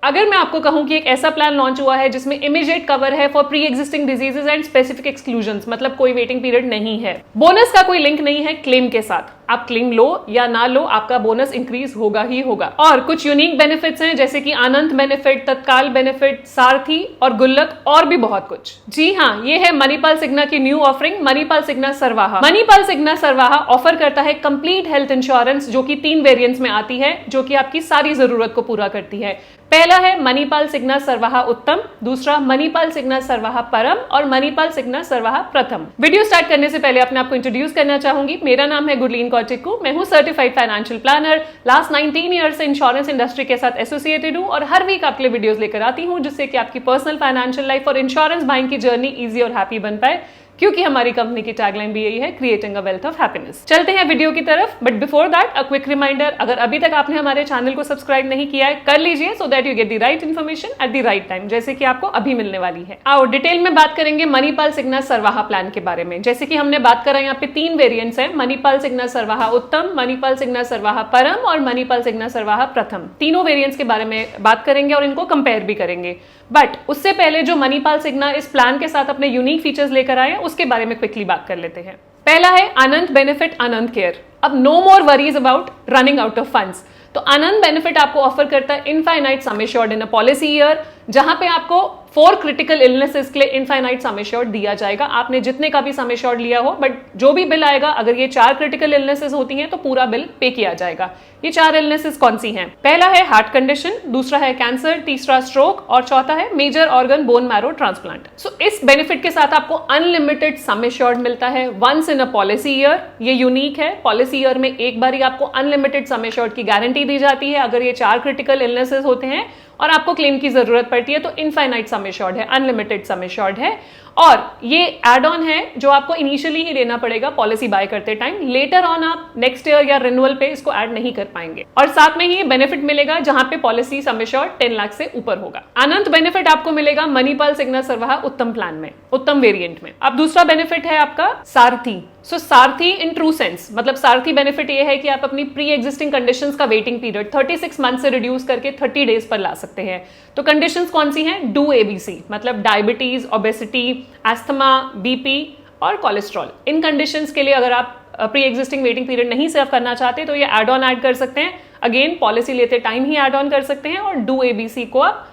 अगर मैं आपको कहूं कि एक ऐसा प्लान लॉन्च हुआ है जिसमें इमीडिएट कवर है for pre existing diseases and specific exclusions, मतलब कोई वेटिंग पीरियड नहीं है, बोनस का कोई लिंक नहीं है क्लेम के साथ, आप क्लेम लो या ना लो आपका बोनस इंक्रीज होगा ही होगा। और कुछ यूनिक बेनिफिट्स हैं जैसे कि अनंत बेनिफिट, तत्काल बेनिफिट, सारथी और गुल्लक और भी बहुत कुछ। जी हाँ, ये है मणिपाल सिग्ना की new offering Manipal Cigna Sarvah. Manipal Cigna Sarvah offer करता है कंप्लीट हेल्थ इंश्योरेंस जो कि 3 वेरिएंट्स में आती है, जो कि आपकी सारी जरूरत को पूरा करती है। पहला है मणिपाल सिग्ना सरवाहा उत्तम, दूसरा मणिपाल सिग्ना सरवाहा परम और मणिपाल सिग्ना सरवाहा प्रथम। वीडियो स्टार्ट करने से पहले अपने आपको इंट्रोड्यूस करना चाहूंगी। मेरा नाम है गुरलीन कौटिकू, मैं हूं certified financial planner. Last 19 year से इंश्योरेंस इंडस्ट्री के साथ एसोसिएटेड हूं और हर वीक आपके लिए वीडियोस लेकर आती हूं जिससे कि आपकी पर्सनल फाइनेंशियल लाइफ और इंश्योरेंस बाइंग की जर्नी इजी और हैप्पी बन पाए, क्योंकि हमारी कंपनी की टैगलाइन भी यही है, creating a wealth of happiness. चलते हैं वीडियो की तरफ, but before that a quick reminder, अगर अभी तक आपने हमारे चैनल को सब्सक्राइब नहीं किया है कर लीजिए सो that you get the right information at the right time, जैसे कि आपको अभी मिलने वाली है। आओ डिटेल में बात करेंगे मणिपाल सिग्ना सरवाहा प्लान के बारे में। जैसे कि हमने बात करा, यहाँ पे 3 वेरिएंट्स हैं, मणिपाल सिग्ना सरवाहा उत्तम, मणिपाल सिग्ना सरवाहा परम और मणिपाल सिग्ना सरवाहा प्रथम। तीनों वेरिएंट्स के बारे में बात करेंगे और इनको कंपेयर भी करेंगे। बट उससे पहले जो मणिपाल सिग्ना इस प्लान के साथ अपने यूनिक फीचर्स लेकर आए हैं उसके बारे में क्विकली बात कर लेते हैं। पहला है अनंत बेनिफिट अनंत केयर। अब no more worries about running out of funds. तो अनंत बेनिफिट आपको ऑफर करता है infinite sum assured in a policy year, जहां पे आपको 4 क्रिटिकल इलनेसेस के लिए इनफाइनाइट सम एश्योर्ड दिया जाएगा। आपने जितने का भी सम एश्योर्ड लिया हो, बट जो भी बिल आएगा अगर ये 4 क्रिटिकल इलनेसेस होती हैं तो पूरा बिल पे किया जाएगा। ये 4 इलनेसेस कौन सी हैं? पहला है हार्ट कंडीशन, दूसरा है कैंसर, तीसरा स्ट्रोक और चौथा है major organ bone marrow transplant. So इस बेनिफिट के साथ आपको अनलिमिटेड सम एश्योर्ड मिलता है once in a policy year. ये यूनिक है, पॉलिसी ईयर में एक बार ही आपको अनलिमिटेड सम एश्योर्ड की गारंटी दी जाती है अगर ये 4 क्रिटिकल इलनेसेस होते हैं और आपको क्लेम की जरूरत पड़ती है तो इनफाइनाइट सम एश्योर्ड है, अनलिमिटेड सम एश्योर्ड है। और ये एड ऑन है जो आपको इनिशियली ही लेना पड़ेगा पॉलिसी बाय करते टाइम, लेटर ऑन आप नेक्स्ट ईयर या रिन्यूअल पे इसको ऐड नहीं कर पाएंगे। और साथ में ही बेनिफिट मिलेगा जहां पे पॉलिसी सम एश्योर्ड 10 लाख से ऊपर होगा। अनंत बेनिफिट आपको मिलेगा मणिपाल सिग्ना सरवाहा उत्तम प्लान में, उत्तम वेरिएंट में। अब दूसरा बेनिफिट है आपका सारथी। सो सारथी इन ट्रू सेंस, मतलब सारथी बेनिफिट ये है कि आप अपनी प्री एग्जिस्टिंग कंडीशंस का वेटिंग पीरियड 36 मंथ से रिड्यूस करके 30 डेज पर ला सकते हैं। तो कंडीशंस कौन सी हैं? डू ABC, मतलब डायबिटीज, ओबेसिटी, एस्थमा, बीपी और कोलेस्ट्रॉल। इन कंडीशंस के लिए अगर आप प्री एग्जिस्टिंग वेटिंग पीरियड नहीं सर्व करना चाहते तो ये एड ऑन ऐड कर सकते हैं। अगेन पॉलिसी लेते टाइम ही एड ऑन कर सकते हैं और डू ABC को आप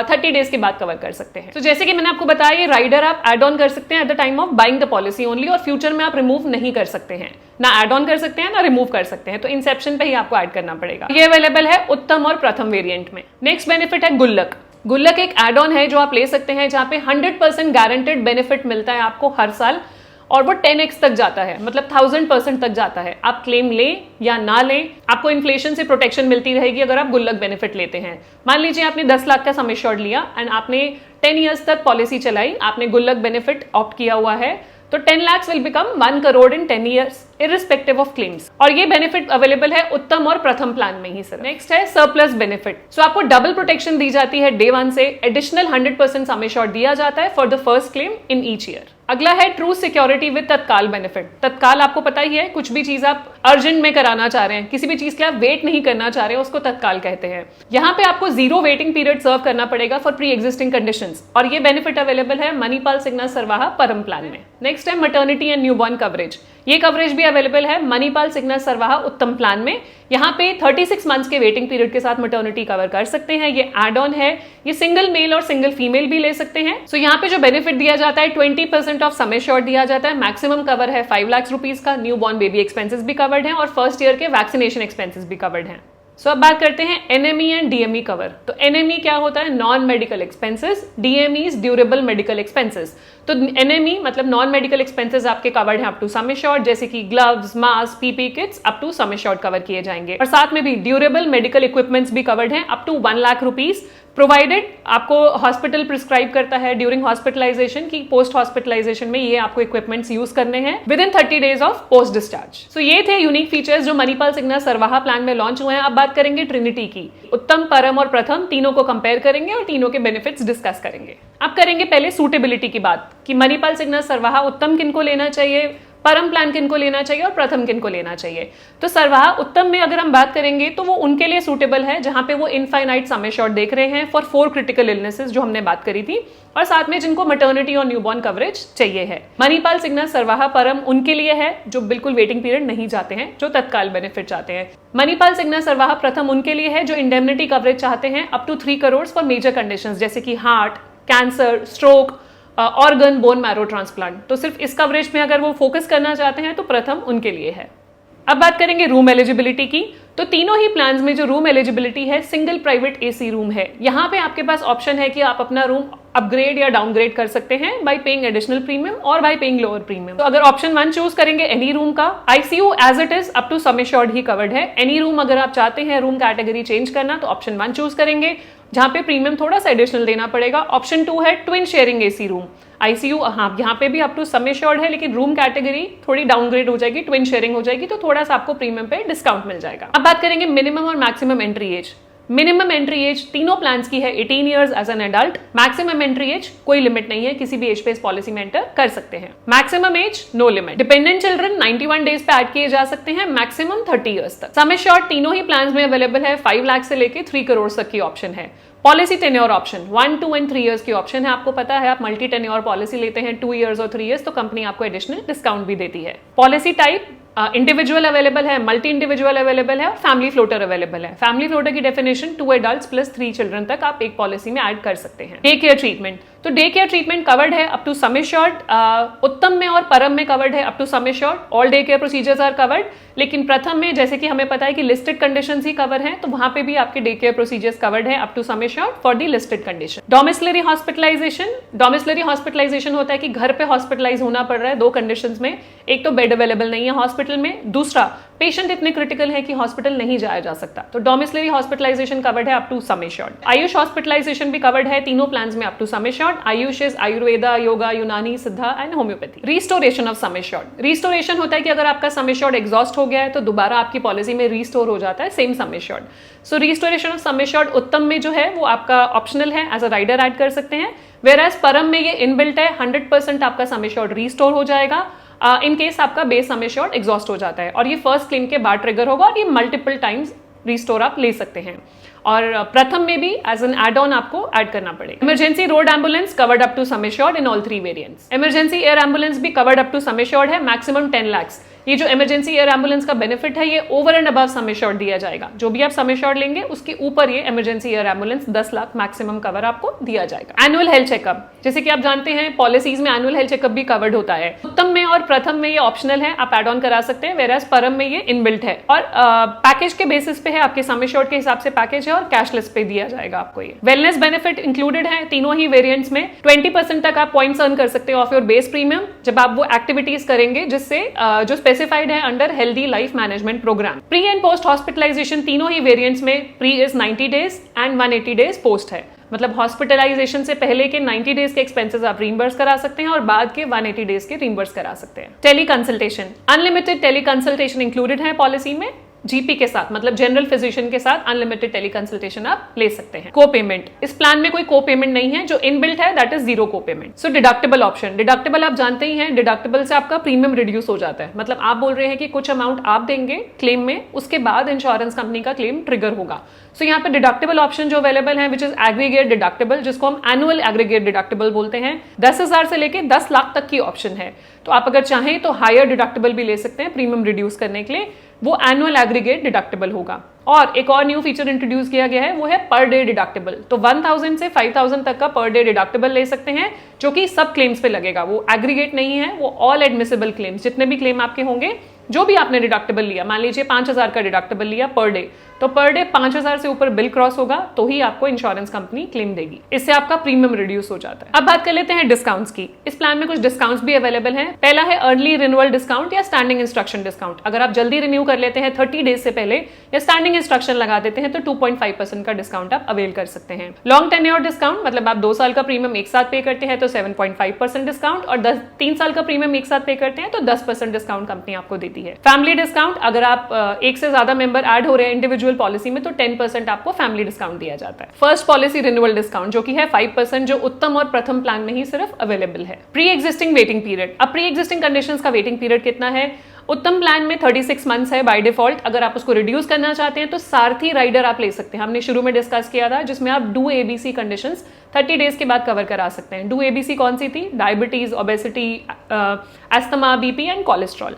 30 डेज के बाद कवर कर सकते हैं। तो जैसे कि मैंने आपको बताया, ये राइडर आप एड ऑन कर सकते हैं at the time of buying the policy only, और फ्यूचर में आप रिमूव नहीं कर सकते हैं, ना एड ऑन कर सकते हैं ना रिमूव कर सकते हैं। तो इंसेप्शन पे ही आपको ऐड करना पड़ेगा। ये अवेलेबल है उत्तम और प्रथम वेरिएंट में। नेक्स्ट बेनिफिट है गुल्लक। गुल्लक एक एड ऑन है जो आप ले सकते हैं जहां पे 100% गारंटेड बेनिफिट मिलता है आपको हर साल, और वो 10x तक जाता है, मतलब 1000% तक जाता है। आप क्लेम लें या ना लें, आपको इन्फ्लेशन से प्रोटेक्शन मिलती रहेगी अगर आप गुल्लक बेनिफिट लेते हैं। मान लीजिए आपने 10 लाख का सम एश्योर्ड लिया एंड आपने 10 ईयर्स तक पॉलिसी चलाई, आपने गुल्लक बेनिफिट ऑप्ट किया हुआ है, तो 10 lakhs will become 1 crore in 10 years irrespective of claims. और ये बेनिफिट अवेलेबल है उत्तम और प्रथम प्लान में ही सर। नेक्स्ट है सरप्लस बेनिफिट। सो आपको डबल प्रोटेक्शन दी जाती है डे 1 से, एडिशनल 100% सम एश्योर्ड दिया जाता है for the first claim in each year. अगला है ट्रू सिक्योरिटी विद तत्काल बेनिफिट। तत्काल आपको पता ही है, कुछ भी चीज आप अर्जेंट में कराना चाह रहे हैं, किसी भी चीज के आप वेट नहीं करना चाह रहे हैं, उसको तत्काल कहते हैं। यहाँ पे आपको 0 वेटिंग पीरियड सर्व करना पड़ेगा फॉर प्री एग्जिस्टिंग कंडीशंस, और ये बेनिफिट अवेलेबल है मणिपाल सिग्ना सरवाहा परम प्लान में। नेक्स्ट है मैटरनिटी एंड न्यूबॉर्न कवरेज। ये कवरेज भी अवेलेबल है मणिपाल सिग्ना सरवाहा उत्तम प्लान में। यहाँ पे 36 मंथ्स के वेटिंग पीरियड के साथ मैटरनिटी कवर कर सकते हैं। ये एड ऑन है, ये सिंगल मेल और सिंगल फीमेल भी ले सकते हैं। सो यहाँ पे जो बेनिफिट दिया जाता है 20% ऑफ सम एश्योर्ड दिया जाता है, मैक्सिमम कवर है 5 लाख रुपीज का, न्यू बॉर्न बेबी एक्सपेंसेस भी कवर्ड है और फर्स्ट ईयर के वैक्सीनेशन एक्सपेंसेस भी कवर्ड हैं। सो अब बात करते हैं NME एंड DME कवर। तो NME क्या होता है? Non medical expenses, DME is durable medical expenses. तो NME मतलब नॉन मेडिकल एक्सपेंसेस आपके कवर्ड हैं अप टू सम एश्योर्ड, जैसे कि gloves, mask, PPE kits up to sum assured cover किए जाएंगे। और साथ में भी ड्यूरेबल मेडिकल इक्विपमेंट्स भी कवर्ड हैं up to 1 lakh rupees, provided आपको हॉस्पिटल प्रिस्क्राइब करता है ड्यूरिंग हॉस्पिटलाइजेशन की पोस्ट हॉस्पिटलाइजेशन में ये आपको इक्विपमेंट्स यूज करने हैं within 30 days of post discharge. So ये थे यूनिक फीचर्स जो मणिपाल सिग्ना सरवाहा प्लान में लॉन्च हुए हैं। अब बात करेंगे ट्रिनिटी की। उत्तम, परम और प्रथम तीनों को कंपेयर करेंगे और तीनों के बेनिफिट्स डिस्कस करेंगे। अब करेंगे पहले सूटेबिलिटी की बात कि मणिपाल सिग्ना सरवाहा उत्तम किनको लेना चाहिए, परम प्लान किनको लेना चाहिए और प्रथम किनको लेना चाहिए। तो सर्वहा उत्तम में अगर हम बात करेंगे तो वो उनके लिए सूटेबल है जहां पे वो इनफाइनाइट सम एश्योर्ड देख रहे हैं फॉर 4 क्रिटिकल इलनेसेस जो हमने बात करी थी, और साथ में जिनको मैटरनिटी और न्यूबॉर्न कवरेज चाहिए है। मणिपाल, सिग्ना, सर्वहा, परम उनके लिए है जो बिल्कुल वेटिंग पीरियड नहीं चाहते हैं, जो तत्काल बेनिफिट चाहते हैं। मणिपाल, सिग्ना, सर्वहा, प्रथम उनके लिए है जो इंडेमनिटी कवरेज चाहते हैं up to 3 crore for major conditions जैसे कि heart, cancer, stroke, organ, bone marrow transplant. तो सिर्फ इस कवरेज में अगर वो फोकस करना चाहते हैं तो प्रथम उनके लिए है। अब बात करेंगे रूम एलिजिबिलिटी की। तो तीनों ही प्लान्स में जो रूम एलिजिबिलिटी है सिंगल प्राइवेट एसी रूम है। यहाँ पे आपके पास ऑप्शन है कि आप अपना रूम अपग्रेड या डाउनग्रेड कर सकते हैं बाय पेइंग एडिशनल प्रीमियम और बाय पेइंग लोअर प्रीमियम। तो अगर ऑप्शन 1 चूज करेंगे एनी रूम का, ICU as it is up to sum assured ही कवर्ड है। एनी रूम अगर आप चाहते हैं रूम कैटेगरी चेंज करना तो ऑप्शन 1 चूज करेंगे जहां पे प्रीमियम थोड़ा सा एडिशनल देना पड़ेगा। ऑप्शन 2 है twin sharing AC room. ICU हाँ यहाँ पे भी अप टू सम एश्योर्ड है लेकिन रूम कैटेगरी थोड़ी डाउनग्रेड हो जाएगी, ट्विन शेयरिंग हो जाएगी, तो थोड़ा सा आपको प्रीमियम पे डिस्काउंट मिल जाएगा। अब बात करेंगे मिनिमम और maximum entry age. Minimum entry age तीनों प्लान्स की है 18 years age an adult. Maximum entry age कोई लिमिट नहीं है, किसी भी एज पे इस पॉलिसी में एंटर कर सकते हैं। Maximum age no limit. Dependent children 91 days पे ऐड किए जा सकते हैं, मैक्सिमम 30 इयर्स तक। सम एश्योर्ड तीनों ही प्लान्स में अवेलेबल है, 5 लाख से लेके 3 करोड़ तक की ऑप्शन है। Policy tenure option 1, 2 and 3 years की ऑप्शन है। आपको पता है आप मल्टी टेन्योर पॉलिसी लेते हैं 2 इयर्स और 3 इयर्स तो कंपनी आपको एडिशनल डिस्काउंट भी देती है। पॉलिसी टाइप इंडिविजुअल अवेलेबल है, मल्टी इंडिविजुअल अवेलेबल है और फैमिली फ्लोटर अवेलेबल है। फैमिली फ्लोटर की डेफिनेशन 2 एडल्ट्स प्लस 3 चिल्ड्रन तक आप एक पॉलिसी में ऐड कर सकते हैं। डे केयर ट्रीटमेंट, तो डे केयर ट्रीटमेंट कवर्ड है up to sum assured. Uttam में और परम में कवर्ड है up to sum assured. All day care procedures are covered, लेकिन प्रथम में जैसे कि हमें पता है कि लिस्टेड कंडीशंस ही कवर हैं, तो वहां पे भी आपके डे केयर प्रोसीजर्स कवर्ड है up to sum assured for the listed condition. Domiciliary hospitalisation, domiciliary hospitalisation होता है कि घर पे हॉस्पिटलाइज होना पड़ रहा है 2 कंडीशंस में, एक तो बेड अवेलेबल नहीं है हॉस्पिटल में, दूसरा पेशेंट इतने क्रिटिकल है कि हॉस्पिटल नहीं जाया जा सकता, तो डोमिसिलरी हॉस्पिटलाइजेशन कवर्ड है up to sum assured. Ayush hospitalization भी कवर्ड है तीनों प्लान्स में up to sum assured. Ayush is Ayurveda, yoga, Unani, Siddha and homeopathy. Restoration of sum assured, restoration होता है कि अगर आपका सम एश्योर्ड एग्जॉस्ट हो गया है तो दोबारा आपकी पॉलिसी में रिस्टोर हो जाता है same sum assured. So restoration of sum assured Uttam में जो है वो आपका ऑप्शनल है, एज अ राइडर ऐड कर सकते हैं, वेराज परम में ये इनबिल्ट है, 100% आपका सम एश्योर्ड रिस्टोर हो जाएगा इन केस आपका बेस सम एश्योर्ड एग्जॉस्ट हो जाता है, और ये फर्स्ट क्लेम के बाद ट्रिगर होगा और ये मल्टीपल टाइम्स रिस्टोर आप ले सकते हैं। और प्रथम में भी एज एन एड ऑन आपको ऐड करना पड़ेगा। Emergency road ambulance covered up to sum assured in all 3 variants. Emergency air ambulance भी covered up to sum assured है, मैक्सिमम 10 लाख। ये जो इमरजेंसी एयर एम्बुलेंस का बेनिफिट है ये over and above sum assured दिया जाएगा, जो भी आप सम एश्योर्ड लेंगे उसके ऊपर ये emergency air ambulance 10 lakh maximum cover आपको दिया जाएगा। एनुअल हेल्थ चेकअप, जैसे कि आप जानते हैं पॉलिसीज में एनुअल हेल्थ चेकअप भी कवर्ड होता है। उत्तम में और प्रथम में ये ऑप्शनल है, आप एड ऑन करा सकते हैं, वेराज परम में ये इनबिल्ट है और पैकेज के बेसिस पे है, आपके सम एश्योर्ड के हिसाब से पैकेज है और कैशलेस पे दिया जाएगा आपको। ये वेलनेस बेनिफिट इंक्लूडेड है तीनों ही वेरिएंट्स में। 20% तक आप पॉइंट्स अर्न कर सकते हो ऑफ योर बेस प्रीमियम जब आप वो एक्टिविटीज करेंगे जिससे जो स्पेसिफाइड है under healthy life management program. Pre and post hospitalization तीनों ही वेरिएंट्स में pre is 90 days and 180 days post है, मतलब हॉस्पिटलाइजेशन से पहले के 90 डेज के एक्सपेंसेस आप रीइंबर्स करा सकते हैं और बाद के 180 डेज के रीइंबर्स करा सकते हैं। Tele consultation, unlimited tele consultation included है पॉलिसी में, जीपी के साथ मतलब जनरल फिजिशियन के साथ अनलिमिटेड टेली कंसल्टेशन आप ले सकते हैं। को पेमेंट, इस प्लान में कोई को पेमेंट नहीं है, जो इनबिल्ट है दैट इज 0 को पेमेंट। सो डिडक्टेबल ऑप्शन, डिडक्टेबल आप जानते ही हैं, डिडक्टेबल से आपका प्रीमियम रिड्यूस हो जाता है, मतलब आप बोल रहे हैं कि कुछ अमाउंट आप देंगे क्लेम में, उसके बाद इंश्योरेंस कंपनी का क्लेम ट्रिगर होगा। सो यहाँ पे डिडक्टेबल ऑप्शन जो अवेलेबल है विच इज एग्रीगेट डिडक्टेबल, जिसको हम एनुअल एग्रीगेट डिडक्टेबल बोलते हैं, 10,000 से लेके 10 लाख तक की ऑप्शन है। तो आप अगर चाहें तो हायर डिडक्टेबल भी ले सकते हैं प्रीमियम रिड्यूस करने के लिए, वो एनुअल एग्रीगेट डिडक्टेबल होगा। और एक और न्यू फीचर इंट्रोड्यूस किया गया है, वो है पर डे डिडक्टेबल। तो 1000 से 5000 तक का पर डे डिडक्टेबल ले सकते हैं, जो कि सब क्लेम्स पे लगेगा, वो एग्रीगेट नहीं है, वो ऑल एडमिसिबल क्लेम्स, जितने भी क्लेम आपके होंगे, जो भी आपने डिडक्टेबल लिया, मान लीजिए 5000 का डिडक्टेबल लिया पर डे, तो पर डे 5000 से ऊपर बिल क्रॉस होगा तो ही आपको इंश्योरेंस कंपनी क्लेम देगी, इससे आपका प्रीमियम रिड्यूस हो जाता है। अब बात कर लेते हैं डिस्काउंट्स की। इस प्लान में कुछ डिस्काउंट्स भी अवेलेबल हैं। पहला है अर्ली रिन्यूअल डिस्काउंट या स्टैंडिंग इंस्ट्रक्शन डिस्काउंट। अगर आप जल्दी रिन्यू कर लेते हैं 30 डेज से पहले या स्टैंडिंग इंस्ट्रक्शन लगा देते हैं तो 2.5% का डिस्काउंट आप अवेल कर सकते हैं। लॉन्ग टेन्योर डिस्काउंट, मतलब आप 2 साल का प्रीमियम एक साथ पे करते हैं तो 7.5% डिस्काउंट, और 3 साल का प्रीमियम एक साथ पे करते हैं तो 10% डिस्काउंट कंपनी आपको देती है। फैमिली डिस्काउंट, अगर आप एक से ज्यादा मेंबर ऐड हो रहे हैं इंडिविजुअल इंडिविजुअल पॉलिसी में तो 10% आपको फैमिली डिस्काउंट दिया जाता है। फर्स्ट पॉलिसी रिन्यूअल डिस्काउंट जो कि है 5%, जो उत्तम और प्रथम प्लान में ही सिर्फ अवेलेबल है। प्री एग्जिस्टिंग वेटिंग पीरियड, अब प्री एग्जिस्टिंग कंडीशंस का वेटिंग पीरियड कितना है? उत्तम प्लान में 36 मंथ्स है बाय डिफॉल्ट। अगर आप उसको रिड्यूस करना चाहते हैं तो सारथी राइडर आप ले सकते हैं, हमने शुरू में डिस्कस किया था, जिसमें आप डू एबीसी कंडीशंस 30 डेज के बाद कवर करा सकते हैं। डू एबीसी कौन सी थी? Diabetes, obesity, asthma, BP and cholesterol.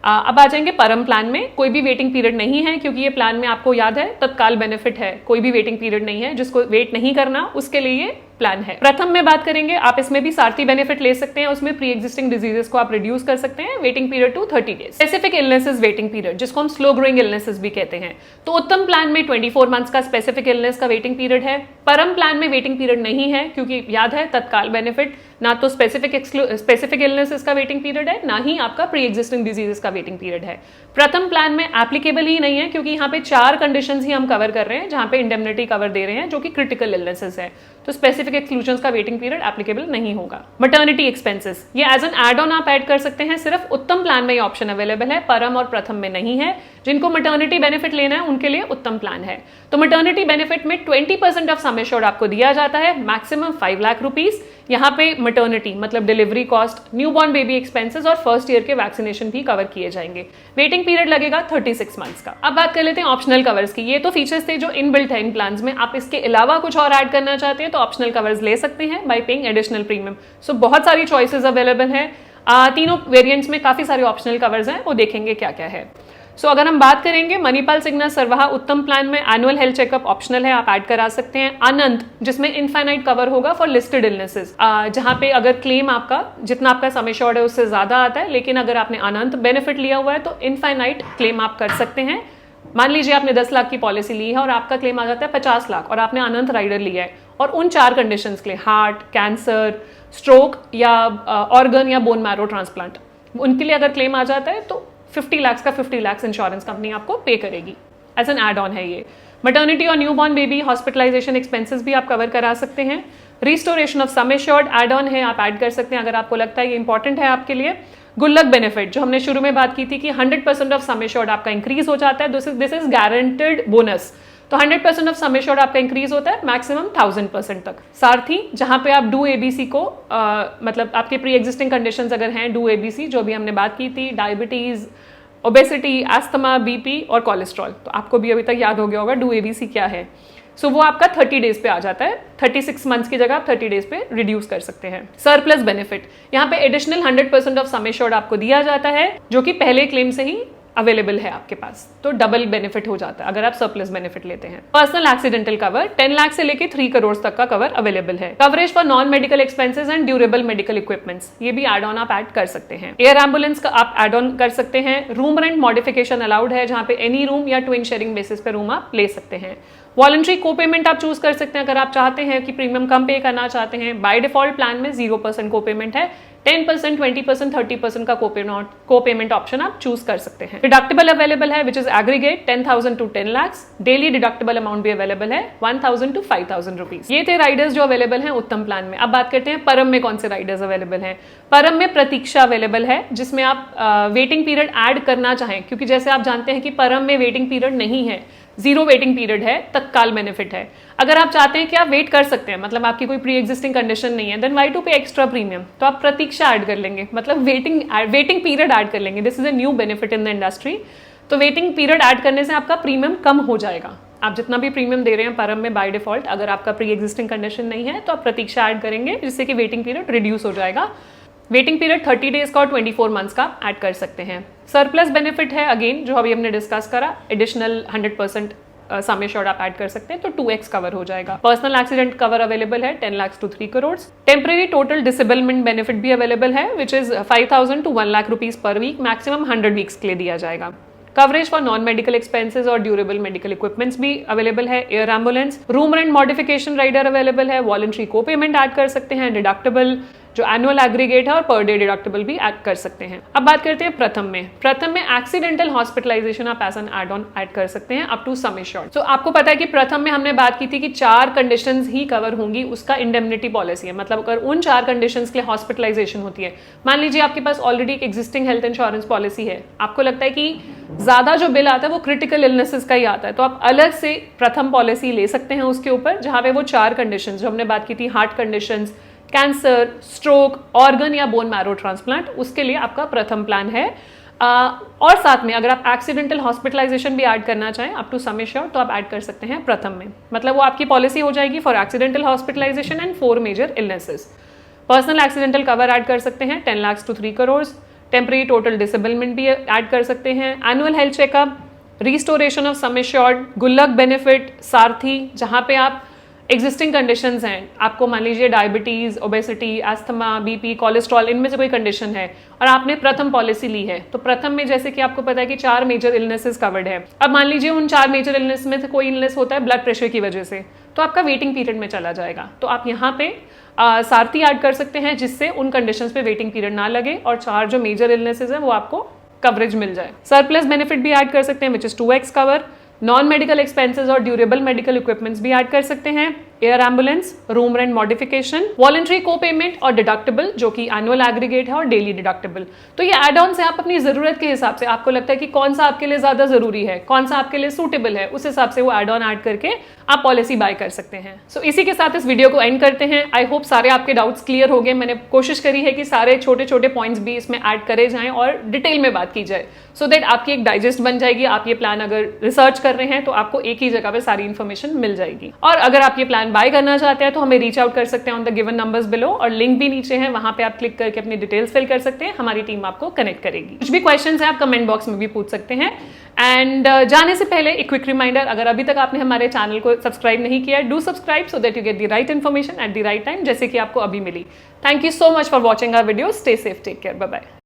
अब आ जाएंगे परम प्लान में। कोई भी वेटिंग पीरियड नहीं है, क्योंकि ये प्लान में आपको याद है तत्काल बेनिफिट है, कोई भी वेटिंग पीरियड नहीं है। जिसको वेट नहीं करना उसके लिए ये प्लान है। प्रथम में बात करेंगे, आप इसमें भी सारथी बेनिफिट ले सकते हैं, उसमें प्री एग्जिस्टिंग डिजीजेस को आप रिड्यूस कर सकते हैं, waiting period to 30 days. Specific illnesses waiting period, जिसको हम स्लो ग्रोइंग इलनेसेस भी कहते हैं, तो उत्तम प्लान में 24 मंथ्स का स्पेसिफिक इलनेस का वेटिंग पीरियड है। परम प्लान में वेटिंग पीरियड नहीं है, क्योंकि याद है तत्काल बेनिफिट, ना तो स्पेसिफिक इलनेसेस का वेटिंग पीरियड है, ना ही आपका प्री एग्जिस्टिंग डिजीजेस का वेटिंग पीरियड है। प्रथम प्लान में एप्लीकेबल ही नहीं है, क्योंकि यहाँ पे 4 कंडीशंस ही हम कवर कर रहे हैं, जहां पे इंडेमनिटी कवर दे रहे हैं, जो कि क्रिटिकल इलनेसेस है, तो स्पेसिफिक एक्सक्लूजन्स का वेटिंग पीरियड एप्लीकेबल नहीं होगा। मैटरनिटी एक्सपेंसेस, ये एज एन एड ऑन आप ऐड कर सकते हैं, सिर्फ उत्तम प्लान में ये ऑप्शन अवेलेबल है, परम और प्रथम में नहीं है। जिनको मैटरनिटी बेनिफिट लेना है उनके लिए उत्तम प्लान है। तो मैटरनिटी बेनिफिट में 20% ऑफ सम एश्योर्ड आपको दिया जाता है, मैक्सिमम 5 लाख रुपीज। यहाँ पे मैटरनिटी मतलब delivery cost, newborn baby expenses और फर्स्ट ईयर के वैक्सीनेशन भी कवर किए जाएंगे। वेटिंग पीरियड लगेगा 36 मंथ्स का। अब बात कर लेते हैं ऑप्शनल कवर्स की। ये तो फीचर्स थे जो इनबिल्ट है इन प्लान्स में, आप इसके अलावा कुछ और ऐड करना चाहते हैं तो ऑप्शनल कवर्स ले सकते हैं बाय पेइंग एडिशनल प्रीमियम। सो बहुत सारी चॉइसेस अवेलेबल है, तीनों वेरिएंट्स में काफी सारे ऑप्शनल कवर्स हैं, वो देखेंगे क्या क्या है। सो अगर हम बात करेंगे मणिपाल सिग्ना सरवाहा उत्तम प्लान में एनुअल हेल्थ चेकअप ऑप्शनल है, आप ऐड करा सकते हैं। अनंत जिसमें इनफाइनाइट कवर होगा फॉर लिस्टेड इलनेसेस, जहां पे अगर क्लेम आपका जितना आपका सम एश्योर्ड है उससे ज्यादा आता है, लेकिन अगर आपने अनंत बेनिफिट लिया हुआ है तो इनफाइनाइट क्लेम आप कर सकते हैं। मान लीजिए आपने 10 लाख की पॉलिसी ली है और आपका क्लेम आ जाता है 50 लाख और आपने अनंत राइडर लिया है, और उन 4 कंडीशंस के लिए हार्ट, कैंसर, स्ट्रोक या ऑर्गन या बोन मैरो ट्रांसप्लांट, उनके लिए अगर क्लेम आ जाता है तो 50 लाख का 50 लाख इंश्योरेंस कंपनी आपको पे करेगी। एज एन एड ऑन है ये। मैटरनिटी और न्यूबॉर्न बेबी हॉस्पिटलाइजेशन एक्सपेंसेस भी आप कवर करा सकते हैं। Restoration of sum assured add on है, आप ऐड कर सकते हैं अगर आपको लगता है ये इंपॉर्टेंट है आपके लिए। गुल्लक बेनिफिट जो हमने शुरू में बात की थी कि 100% ऑफ सम एश्योर्ड आपका इंक्रीज हो जाता है, दिस इज गारंटेड बोनस। तो 100% ऑफ सम एश्योर्ड आपका इंक्रीज होता है मैक्सिमम 1000% तक। सारथी जहां पे आप डू एबीसी को मतलब आपके प्री एग्जिस्टिंग कंडीशंस अगर हैं, डू एबीसी जो भी हमने बात की थी, डायबिटीज, ओबेसिटी, एस्थमा, बीपी और कोलेस्ट्रॉल, तो आपको भी अभी तक याद हो गया होगा डू एबीसी क्या है। सो वो आपका 30 डेज पे आ जाता है, 36 मंथ्स की जगह आप 30 डेज पे रिड्यूस कर सकते हैं। सरप्लस बेनिफिट, यहाँ पे एडिशनल 100% ऑफ सम एश्योर्ड आपको दिया जाता है, जो कि पहले क्लेम से ही अवेलेबल है आपके पास, तो डबल बेनिफिट हो जाता है अगर आप सरप्लस बेनिफिट लेते हैं। पर्सनल एक्सीडेंटल कवर 10 लाख से लेके 3 करोड़ तक का कवर अवेलेबल है। Coverage for non medical expenses and durable medical equipments, ये भी एड ऑन आप ऐड कर सकते हैं। एयर एम्बुलेंस का आप एड ऑन कर सकते हैं। रूम रेंट मॉडिफिकेशन अलाउड है, जहां पे एनी रूम या ट्विन शेयरिंग बेसिस पे रूम आप ले सकते हैं। वॉलंटरी को पेमेंट आप चूज कर सकते हैं अगर आप चाहते हैं कि प्रीमियम कम पे करना चाहते हैं। बाय डिफॉल्ट प्लान में 0% को पेमेंट है, 10%, 20%, 30% का को पेमेंट ऑप्शन आप चूज कर सकते हैं। डिडक्टिबल अवेलेबल है which is aggregate 10,000 to 10 lakhs। Daily deductible amount भी अवेलेबल है 1,000 to 5,000 रुपीज। ये थे राइडर्स जो अवेलेबल हैं उत्तम प्लान में। अब बात करते हैं परम में कौन से राइडर्स अवेलेबल हैं। परम में प्रतीक्षा अवेलेबल है, जिसमें आप वेटिंग पीरियड ऐड करना चाहें, क्योंकि जैसे आप जानते हैं कि परम में वेटिंग पीरियड नहीं है, 0 वेटिंग पीरियड है, तत्काल बेनिफिट है। अगर आप चाहते हैं कि आप वेट कर सकते हैं, मतलब आपकी कोई प्री एग्जिस्टिंग कंडीशन नहीं है, देन वाई टू पे एक्स्ट्रा प्रीमियम, तो आप प्रतीक्षा ऐड कर लेंगे, मतलब वेटिंग पीरियड ऐड कर लेंगे। This is a new benefit in the industry. तो वेटिंग पीरियड ऐड करने से आपका प्रीमियम कम हो जाएगा। आप जितना भी प्रीमियम दे रहे हैं परम में बाय डिफॉल्ट, अगर आपका प्री एग्जिस्टिंग कंडीशन नहीं है तो आप प्रतीक्षा ऐड करेंगे, जिससे कि वेटिंग पीरियड रिड्यूस हो जाएगा। वेटिंग पीरियड 30 डेज का और 24 मंथ्स का ऐड कर सकते हैं। सरप्लस बेनिफिट है अगेन जो अभी हमने डिस्कस करा, एडिशनल 100% सम एश्योर्ड आप ऐड कर सकते हैं, तो 2x कवर हो जाएगा। पर्सनल एक्सीडेंट कवर अवेलेबल है 10 lakh to 3 crore. Temporary total disablement benefit भी अवेलेबल है which is 5,000 to 1 lakh rupees पर वीक, मैक्सिमम 100 वीक्स के लिए दिया जाएगा। Coverage for non medical expenses और ड्यूरेबल मेडिकल इक्विपमेंट्स भी अवेलेबल है। Air ambulance, room rent modification rider available है। वॉलंटरी को पेमेंट ऐड कर सकते हैं। डिडक्टेबल जो एनुअल एग्रीगेट है, और पर डे डिडक्टेबल भी ऐड कर सकते हैं। अब बात करते हैं प्रथम में। प्रथम में एक्सीडेंटल हॉस्पिटलाइजेशन आप as an add on add कर सकते हैं अप टू सम एश्योर्ड। तो आपको पता है कि प्रथम में हमने बात की थी कि 4 कंडीशंस ही कवर होंगी, उसका इंडेमनिटी पॉलिसी है। मतलब अगर उन 4 कंडीशंस के लिए हॉस्पिटलाइजेशन होती है, मान लीजिए आपके पास ऑलरेडी एक एग्जिस्टिंग हेल्थ इंश्योरेंस पॉलिसी है, आपको लगता है कि ज्यादा जो बिल आता है वो क्रिटिकल इलनेसेस का ही आता है, तो आप अलग से प्रथम पॉलिसी ले सकते हैं उसके ऊपर, जहां पे वो 4 कंडीशन जो हमने बात की थी, heart conditions, cancer, stroke, organ या बोन मैरो ट्रांसप्लांट, उसके लिए आपका प्रथम प्लान है। और साथ में अगर आप एक्सीडेंटल हॉस्पिटलाइजेशन भी ऐड करना चाहें अप टू सम एश्योर्ड, तो आप ऐड कर सकते हैं प्रथम में। मतलब वो आपकी पॉलिसी हो जाएगी for accidental hospitalization and 4 major illnesses. Personal accidental cover add कर सकते हैं 10 lakh to 3 crore. Temporary total disablement भी ऐड कर सकते हैं। Annual health checkup, restoration of sum assured, Gullak benefit, Saarthi, जहां पे आप एग्जिस्टिंग कंडीशंस हैं, आपको मान लीजिए diabetes, obesity, asthma, BP, cholesterol, इनमें से कोई कंडीशन है और आपने प्रथम पॉलिसी ली है, तो प्रथम में जैसे कि आपको पता है कि 4 मेजर इलनेसेस कवर्ड है। अब मान लीजिए उन 4 मेजर इलनेस में से कोई इलनेस होता है ब्लड प्रेशर की वजह से, तो आपका वेटिंग पीरियड में चला जाएगा। तो आप यहाँ पे सारथी ऐड कर सकते हैं, जिससे उन कंडीशंस पे वेटिंग पीरियड ना लगे और 4 जो मेजर इलनेसेस हैं वो आपको कवरेज मिल जाए। सरप्लस बेनिफिट भी ऐड कर सकते हैं, which is 2x cover. Non medical expenses और ड्यूरेबल मेडिकल इक्विपमेंट्स भी ऐड कर सकते हैं। Air ambulance, room rent modification, voluntary co payment और डिडक्टेबल, जो कि एनुअल एग्रीगेट है और डेली डिडक्टेबल। तो ये एड ऑन से आप अपनी जरूरत के हिसाब से, आपको लगता है कि कौन सा आपके लिए ज्यादा जरूरी है, कौन सा आपके लिए सूटेबल है, उस हिसाब से वो एड ऑन ऐड करके आप पॉलिसी बाय कर सकते हैं। सो इसी के साथ इस वीडियो को एंड करते हैं। आई होप सारे आपके डाउट्स क्लियर हो गए। मैंने कोशिश करी है कि सारे छोटे छोटे पॉइंट्स भी इसमें ऐड करे जाएं और डिटेल में बात की जाए, सो दैट आपकी एक डाइजेस्ट बन जाएगी। आप ये प्लान अगर रिसर्च कर रहे हैं तो आपको एक ही जगह पे सारी इन्फॉर्मेशन मिल जाएगी। और अगर आप ये प्लान बाय करना चाहते हैं तो हमें रीच आउट कर सकते हैं on the given numbers below, और लिंक भी नीचे है, वहां पे आप क्लिक करके अपनी डिटेल्स फिल कर सकते हैं। हमारी टीम आपको कनेक्ट करेगी। कुछ भी क्वेश्चंस हैं आप कमेंट बॉक्स में भी पूछ सकते हैं। एंड जाने से पहले एक क्विक रिमाइंडर, अगर अभी तक आपने हमारे चैनल को सब्सक्राइब नहीं किया, do subscribe so that you get the right information at the right time, जैसे कि आपको अभी मिली। Thank you so much for watching our video. Stay safe, take care, bye bye.